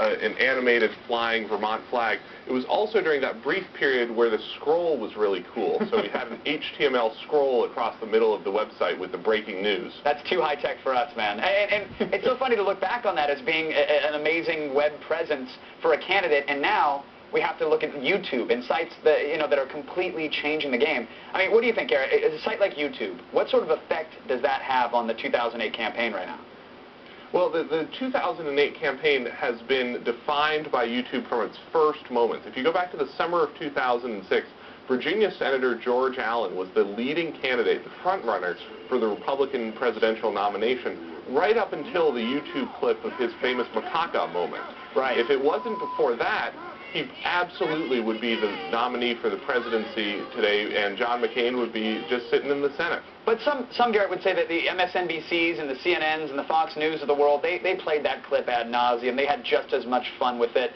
an animated flying Vermont flag. It was also during that brief period where the scroll was really cool. So we had an HTML scroll across the middle of the website with the breaking news. That's too high-tech for us, man. And it's so funny to look back on that as being an amazing web presence for a candidate, and now we have to look at YouTube and sites that, that are completely changing the game. I mean, what do you think, Garrett? A site like YouTube, what sort of effect does that have on the 2008 campaign right now? Well, the 2008 campaign has been defined by YouTube from its first moments. If you go back to the summer of 2006, Virginia Senator George Allen was the leading candidate, the front-runner for the Republican presidential nomination, right up until the YouTube clip of his famous macaca moment. Right. If it wasn't before that, he absolutely would be the nominee for the presidency today, and John McCain would be just sitting in the Senate. But some Garrett, would say that the MSNBCs and the CNNs and the Fox News of the world, they played that clip ad nauseum. They had just as much fun with it.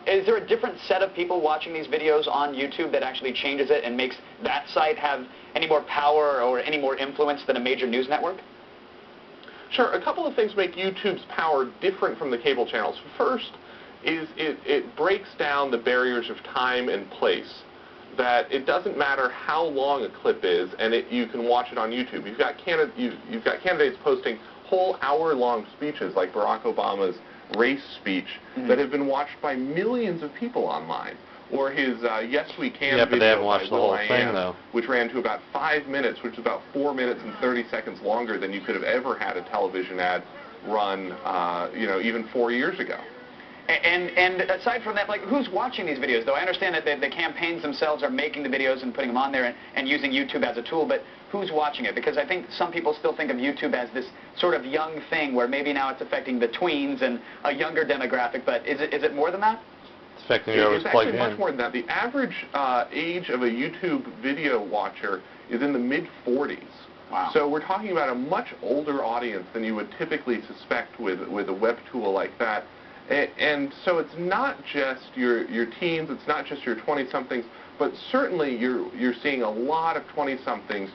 Is there a different set of people watching these videos on YouTube that actually changes it and makes that site have any more power or any more influence than a major news network? Sure. A couple of things make YouTube's power different from the cable channels. First is it breaks down the barriers of time and place, that it doesn't matter how long a clip is, and you can watch it on YouTube. You've got candidates posting whole hour-long speeches like Barack Obama's race speech that have been watched by millions of people online, or his Yes We Can video, but they haven't watched the whole thing, though, which ran to about 5 minutes, which is about 4 minutes and 30 seconds longer than you could have ever had a television ad run, even 4 years ago. And aside from that, like, who's watching these videos, though? I understand that the campaigns themselves are making the videos and putting them on there and using YouTube as a tool, but who's watching it? Because I think some people still think of YouTube as this sort of young thing where maybe now it's affecting the tweens and a younger demographic, but is it more than that? It's affecting whoever's plugged in. It's actually much more than that. The average age of a YouTube video watcher is in the mid-40s. Wow. So we're talking about a much older audience than you would typically suspect with a web tool like that. And so it's not just your teens, it's not just your 20-somethings, but certainly you're seeing a lot of 20-somethings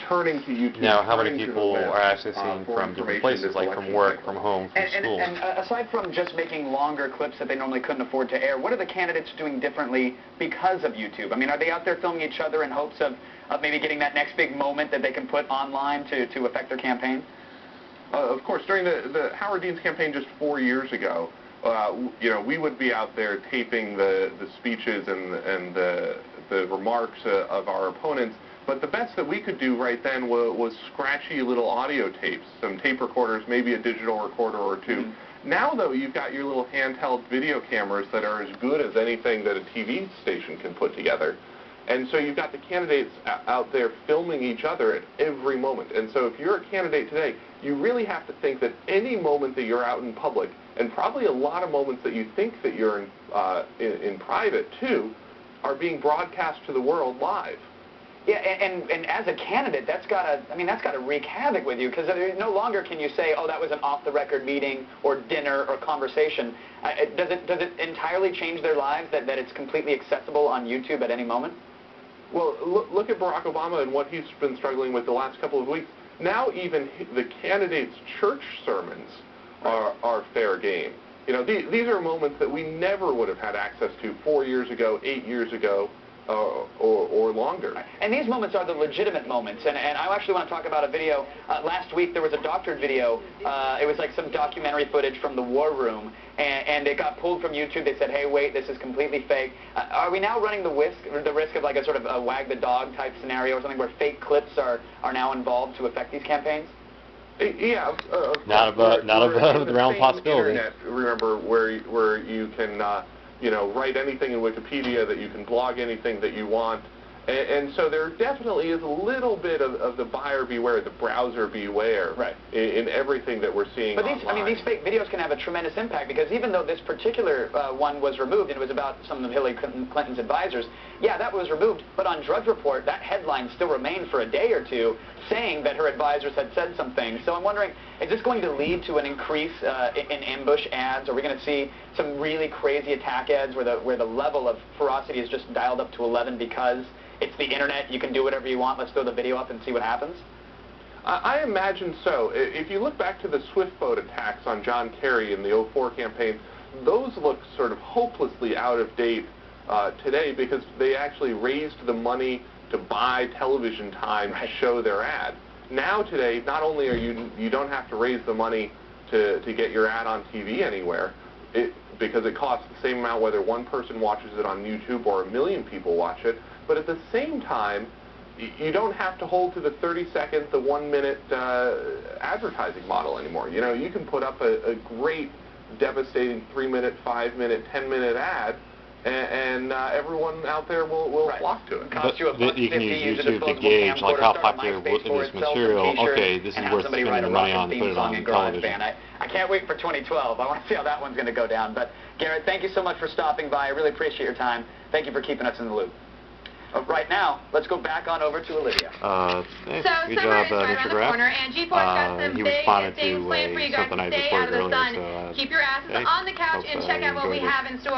turning to YouTube. Now, how many people are actually seeing from different places, like from work, from home, from school? And aside from just making longer clips that they normally couldn't afford to air, what are the candidates doing differently because of YouTube? I mean, are they out there filming each other in hopes of maybe getting that next big moment that they can put online to affect their campaign? Of course, during the Howard Dean's campaign just 4 years ago, we would be out there taping the speeches and the remarks of our opponents, but the best that we could do right then was scratchy little audio tapes, some tape recorders, maybe a digital recorder or two. Now, though, you've got your little handheld video cameras that are as good as anything that a TV station can put together. And so you've got the candidates out there filming each other at every moment. And so if you're a candidate today, you really have to think that any moment that you're out in public, and probably a lot of moments that you think that you're in private too, are being broadcast to the world live. Yeah, and as a candidate, that's gotta wreak havoc with you, because no longer can you say, oh, that was an off-the-record meeting or dinner or conversation. Does it entirely change their lives that it's completely accessible on YouTube at any moment? Well, look at Barack Obama and what he's been struggling with the last couple of weeks. Now even the candidates' church sermons are fair game. These are moments that we never would have had access to 4 years ago, 8 years ago, or longer. And these moments are the legitimate moments. And I actually want to talk about a video. Last week there was a doctored video. It was like some documentary footage from the war room. And it got pulled from YouTube. They said, hey, wait, this is completely fake. Are we now running the risk of like a sort of a wag the dog type scenario or something where fake clips are now involved to affect these campaigns? Yeah. Not above the realm of possibility. Internet, remember, where you can write anything in Wikipedia, that you can blog anything that you want. And so there definitely is a little bit of the buyer beware, the browser beware, right, in everything that we're seeing online. These fake videos can have a tremendous impact, because even though this particular one was removed, and it was about some of Hillary Clinton's advisors, yeah, that was removed, but on Drudge Report, that headline still remained for a day or two, saying that her advisors had said some things. So I'm wondering, is this going to lead to an increase in ambush ads? Are we going to see some really crazy attack ads where the level of ferocity is just dialed up to 11 because it's the internet, you can do whatever you want, let's throw the video up and see what happens? I imagine so. If you look back to the Swift boat attacks on John Kerry in the 2004 campaign, those look sort of hopelessly out of date today because they actually raised the money to buy television time to show their ad. Now today, not only are you don't have to raise the money to get your ad on TV anywhere, because it costs the same amount whether one person watches it on YouTube or 1 million people watch it, but at the same time, you don't have to hold to the 30-second, the 1-minute advertising model anymore. You know, you can put up a great, devastating 3-minute, 5-minute, 10-minute ad, and everyone out there will flock to it. Cost you you can use YouTube to gauge like how popular is this material. Okay, this is worth spending the money on to put it on television. I can't wait for 2012. I want to see how that one's going to go down. But Garrett, thank you so much for stopping by. I really appreciate your time. Thank you for keeping us in the loop. Right now, let's go back on over to Olivia. Hey, So good summer job, is right Mr. around the Graff. corner, and G4's got some He big responded things to planned for you guys something to I stay reported out of the earlier, sun. so Keep your asses hey, on the couch hope, and check out what we enjoyed it. have in store.